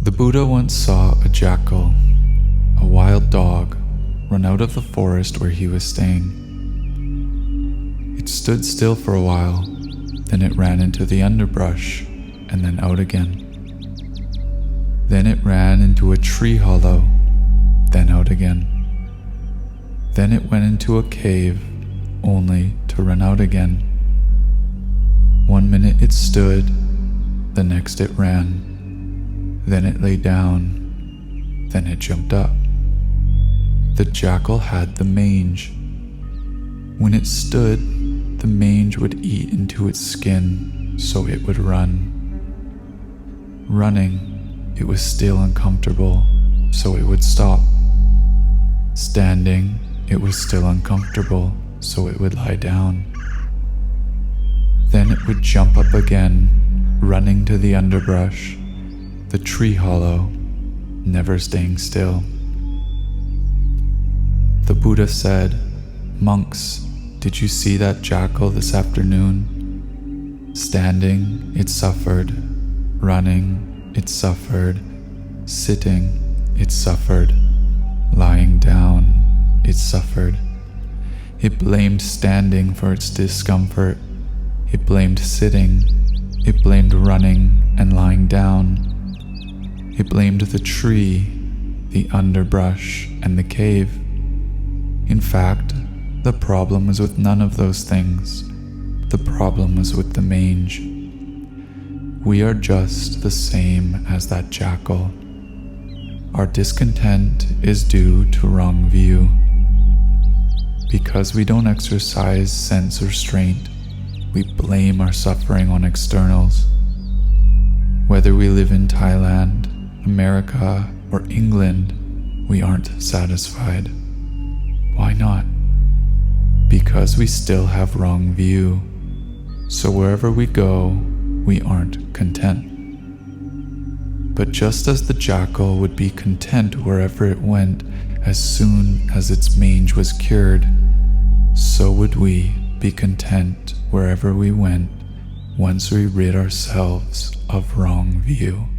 The Buddha once saw a jackal, a wild dog, run out of the forest where he was staying. It stood still for a while, then it ran into the underbrush, and then out again. Then it ran into a tree hollow, then out again. Then it went into a cave, only to run out again. 1 minute it stood, the next it ran. Then it lay down, then it jumped up. The jackal had the mange. When it stood, the mange would eat into its skin, so it would run. Running, it was still uncomfortable, so it would stop. Standing, it was still uncomfortable, so it would lie down. Then it would jump up again, running to the underbrush, the tree hollow, never staying still. The Buddha said, "Monks, did you see that jackal this afternoon? Standing, it suffered. Running, it suffered. Sitting, it suffered. Lying down, it suffered. It blamed standing for its discomfort. It blamed sitting. It blamed running and lying down. It blamed the tree, the underbrush, and the cave. In fact, the problem was with none of those things. The problem was with the mange. We are just the same as that jackal. Our discontent is due to wrong view. Because we don't exercise sense restraint, we blame our suffering on externals. Whether we live in Thailand, America, or England, we aren't satisfied. Why not? Because we still have wrong view. So wherever we go, we aren't content. But just as the jackal would be content wherever it went as soon as its mange was cured, so would we be content wherever we went once we rid ourselves of wrong view.